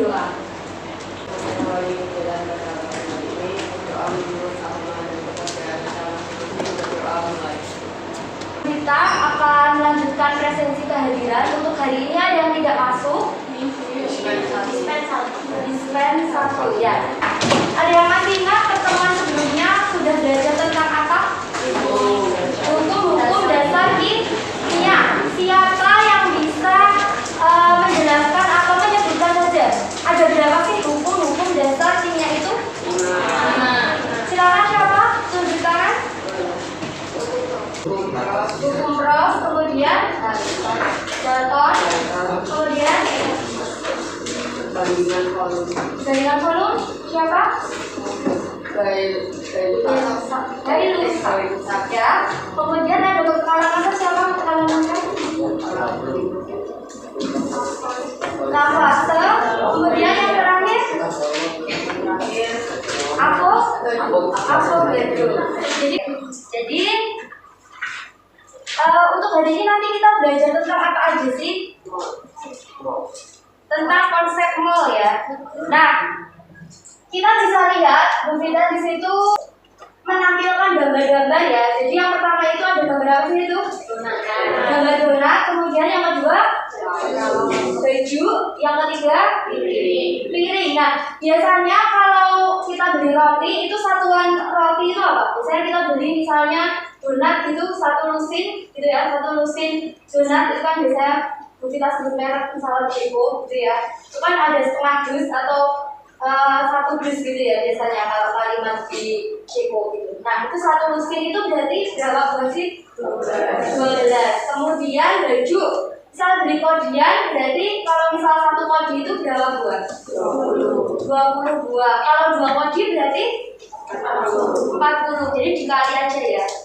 berdoa. Kita akan melanjutkan presensi kehadiran. Untuk hari ini ada yang tidak masuk. Dispen 1 ya. Ada yang masih ingat pertemuan sebelumnya sudah belajar tentang apa? Hukum dasar kimia. Siapa yang bisa menjelaskan atau menyebutkan saja? Ada berapa sih hukum dasar kimia itu? Silakan siapa? Tunjuk tangan. Hukum Ross, kemudian Dalton, kemudian jaringan kolom siapa? Dari Lusa ya. Kemudian ada kalangan siapa? Kalangan Lafase. Kemudian yang terakhir Avogadro. Jadi untuk hari ini nanti kita belajar tentang apa aja sih? Tentang konsep mol ya. Nah, kita bisa lihat Bu Vita di situ menampilkan gambar-gambar ya. Jadi yang pertama itu ada gambar apa sih itu? Gambar donat. Kemudian yang kedua baju. Yang ketiga piring. Nah, biasanya kalau kita beli roti itu satuan roti itu apa? Biasanya kita beli misalnya donat itu satu lusin gitu ya, satu lusin donat itu kan biasanya kita sebut merek misalnya Ceko gitu ya. Itu kan ada setengah dus atau satu dus gitu ya biasanya kalau kalimat di Ceko gitu. Nah itu satu lusin itu berarti berapa buah sih? 12. Kemudian baju, misal beli kodian berarti kalau misal satu kodi itu berapa buah? 20 buah. Kalau 2 kodi berarti 40. Jadi dikali aja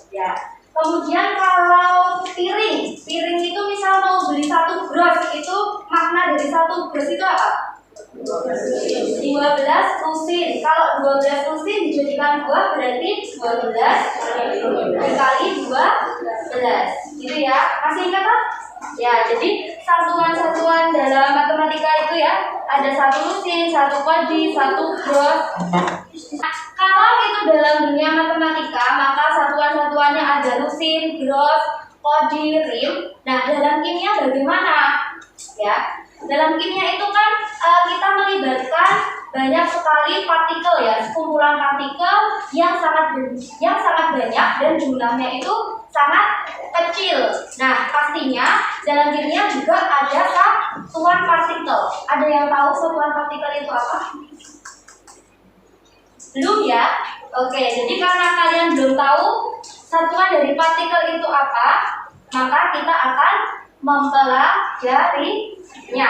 ya. Kemudian kalau piring itu misal mau beli 1 gros, itu makna dari 1 gros itu apa? 12 lusin. Kalau 12 lusin dijadikan buah berarti 12 dikali 12 gitu ya. Masih ingat kan? Ya, jadi satuan-satuan dalam matematika itu ya ada 1 lusin, 1 kodi, 1 gros. Kalau itu dalam dunia matematika, maka satuan-satuannya ada lusin, gros, kodi, rim. Nah, dalam kimia bagaimana? Ya, dalam kimia itu kan kita melibatkan banyak sekali partikel ya, sekumpulan partikel yang sangat banyak dan jumlahnya itu sangat kecil. Nah, pastinya dalam kimia juga ada satuan partikel. Ada yang tahu satuan partikel itu apa? Belum ya? Oke, jadi karena kalian belum tahu satuan dari partikel itu apa, maka kita akan mempelajarinya.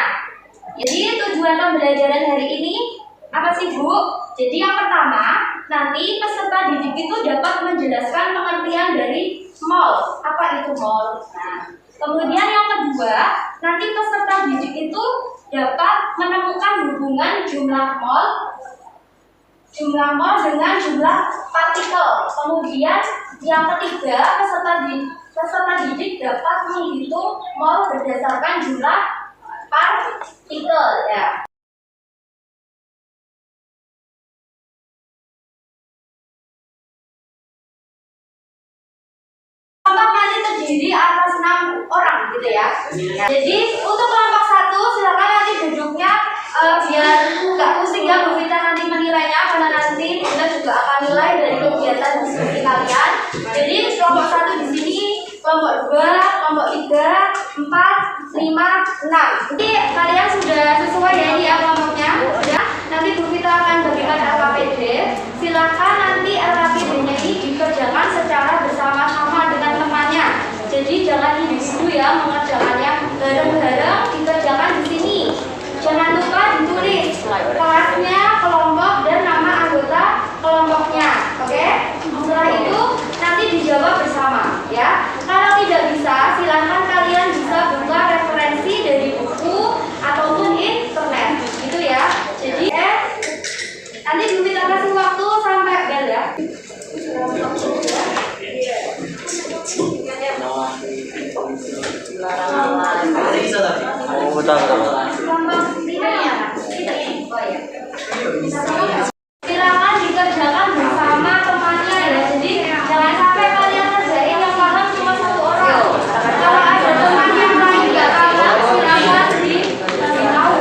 Jadi tujuan pembelajaran hari ini apa sih Bu? Jadi yang pertama, nanti peserta didik itu dapat menjelaskan pengertian dari mol. Apa itu mol? Nah, kemudian yang kedua, nanti peserta didik itu dapat menemukan hubungan jumlah mol dengan jumlah partikel. Kemudian yang ketiga, peserta didik dapat menghitung mol berdasarkan jumlah partikel ya. Kelompok nanti terdiri atas 6 orang gitu ya. Jadi untuk kelompok 1 silakan nanti duduknya biar nggak pusing ya Bu Vita nanti menilainya, karena nanti kita juga akan nilai dari kegiatan diskusi kalian. Jadi kelompok 1 di sini, kelompok 2, kelompok 3, 4, 5, 6. Jadi kalian sudah sesuai ya ini ya kelompoknya. Sudah. Nanti Bu Vita akan bagikan LKPD. Silakan nanti LKPD-nya ini dikerjakan secara bersama-sama dengan temannya. Jadi jangan individu ya mengerjakannya, bareng-bareng dikerjakan di sini. Jangan lupa ditulis kelasnya, kelompok, dan nama anggota kelompoknya. Oke? Setelah itu nanti dijawab bersama ya. Kalau tidak bisa, silakan kalian bisa buka referensi dari buku ataupun internet gitu ya. Jadi nanti Bu Vita kasih waktu sampai bel ya. Betul. Kelompok 5 ya. Silakan dikerjakan bersama temannya ya. Jadi jangan sampai kalian ngerjain yang paham cuma satu orang. Kalau ada teman yang lain nggak paham, silakan dikasih tahu.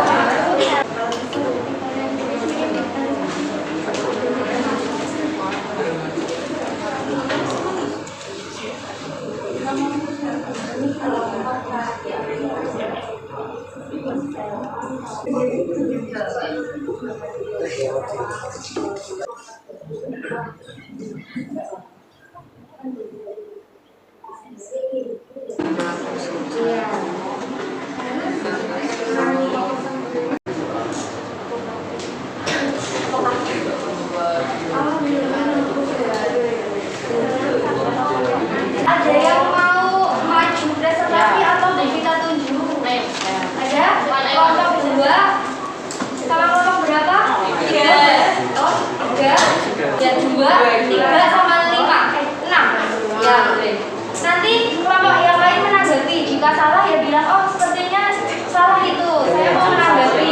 Ada yang mau maju presentasi atau kita tunjuk? Ada? Kelompok kedua sama kelompok berapa? 3. Oh, 3. Ya 2, 3 sama 5. 6. Ya, nanti kelompok yang lain menanggapi. Jika salah ya bilang, oh sepertinya salah itu. Saya mau menanggapi.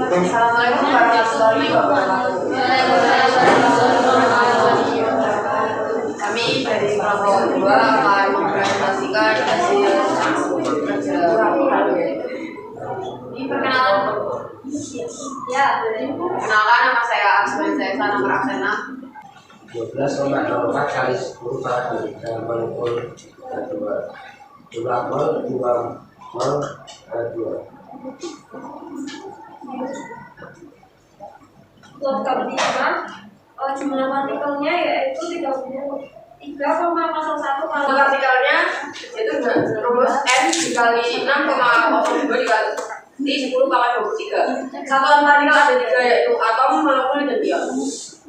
Assalamualaikum warahmatullahi wabarakatuh. Kami dari kelompok kedua akan mempresentasikan hasil perkenalan. Ya, Kenalkan, nama saya Asma Zaisa, nomor Aksena. 12,04 kali 10 pagi dengan mengukur 2 jumlah mol 2 mol 2. Lot kelima, jumlah partikelnya yaitu 3,01 kali. Partikelnya itu rumus n dikali 6,02 dikali 10 pangkat 23. Satuan partikel ada 3 yaitu atom, molekul, dan ion.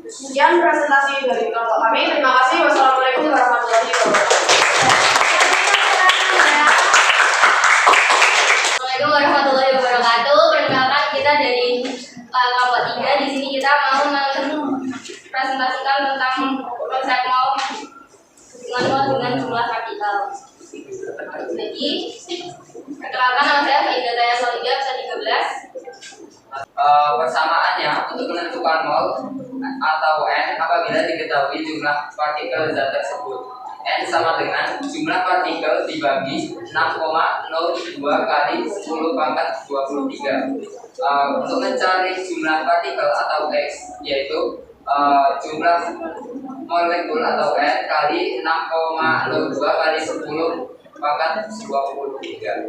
Sekian presentasi dari kelompok kami. Terima kasih. Wassalamualaikum warahmatullahi wabarakatuh. Assalamualaikum warahmatullahi wabarakatuh. Perkenalkan, kita dari kelompok 3. Di sini kita mau mempresentasikan tentang konsep mol dengan jumlah partikel. Jadi, perkenalkan, nama saya Faiza Daya Solida, bisa 13. Persamaannya untuk menentukan mol atau n apabila diketahui jumlah partikel zat tersebut. N sama dengan jumlah partikel dibagi 6,02 kali 10 pangkat 23. Untuk mencari jumlah partikel atau X, yaitu jumlah molekul atau N kali 6,02 kali 10 pangkat 23.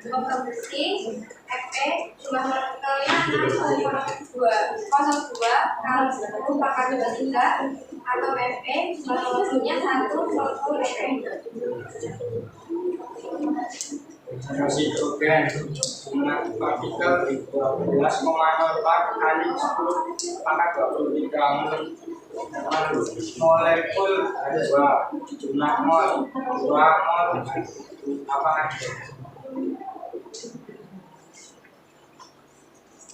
Komposisi Fe jumlah partikelnya 6,02 kali 10 pangkat 23 atau Fe jumlah molekulnya 1 molekul Fe. Hidrogen jumlah partikel 12,04 kali 10 pangkat 23 molekul ada 2 jumlah mol 2 mol apakah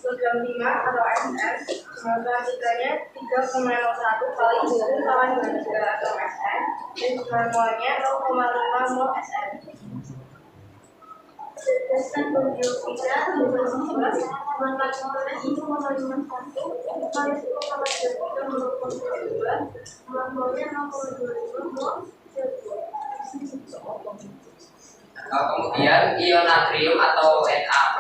Program 5 atau SN jumlah partikelnya 3,01 kali 10 lawan 23 atau SN dan jumlah molnya 0,5 mol SN. Berdasarkan biofisika jumlah partikelnya 1,51 kali 10 kali 23 molekul CO2 jumlah molnya 0,25 mol CO2. Kemudian ion natrium atau Na+,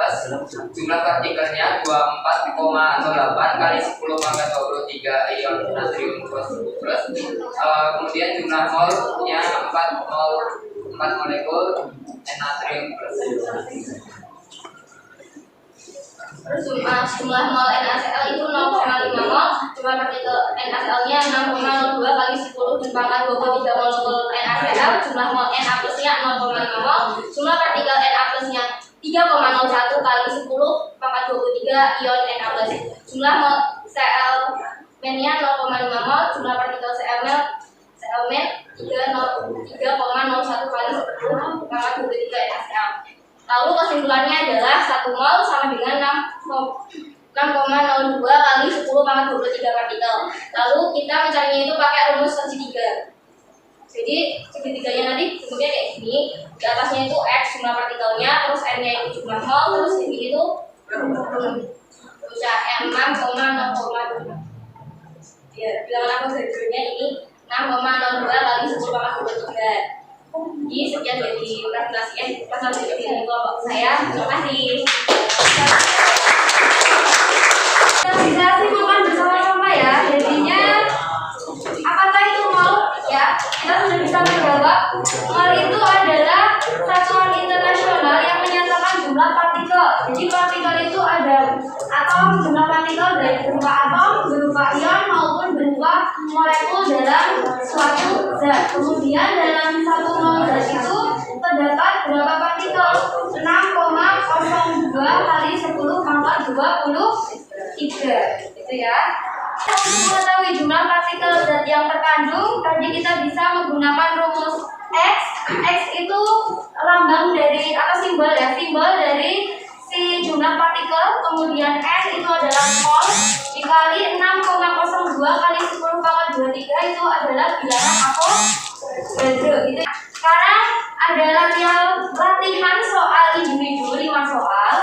jumlah partikelnya 24,08 kali 10 pangkat 23 ion natrium plus. Kemudian jumlah molnya 4 molekul natrium plus. Terus jumlah mol NaCl itu 0,5 mol, jumlah partikel NaCl-nya 6,02 kali 10 dan pangkat 23 molekul NaCl, jumlah mol Na plus-nya 0,5 mol, jumlah partikel Na plus-nya 3,01 kali 10 pangkat 23 ion Na plus, jumlah mol Cl-nya 0,5 mol, jumlah partikel Cl-nya elemen 3,01 kali 10 pangkat 23 NaCl. Lalu kesimpulannya adalah 1 mol sama dengan 6,02 kali 10 pangkat 23 partikel. Lalu kita mencarinya itu pakai rumus segitiga. Jadi segitiganya nanti bentuknya kayak gini. Di atasnya itu X jumlah partikelnya, terus N-nya itu jumlah mol, terus ini itu bisa M6,0,2. Ya, bilangan aku sebenarnya ini 6,02 kali 10 pangkat 23. Jadi sekian dari presentasi dari kelompok saya. Terima kasih. Kita bisa simpulkan bersama-sama ya. Jadinya apakah itu mol? Ya, kita sudah bisa menjawab. Mol itu adalah satuan internasional yang menyatakan jumlah partikel. Jadi partikel itu ada atom, jumlah partikel dari berupa atom, berupa ion maupun berupa molekul dalam suatu zat. Kemudian dalam satu mol zat itu terdapat berapa partikel? 6,02 kali 10 pangkat 23. Gitu ya. Untuk mengetahui jumlah partikel zat yang terkandung, tadi kita bisa menggunakan rumus X. X itu lambang dari atau simbol ya, simbol dari si jumlah partikel. Kemudian N itu adalah mol dikali 6,02 kali 10 pangkat 23 itu adalah bilangan Avogadro. Gitu. Sekarang ada latihan soal individu 5 soal.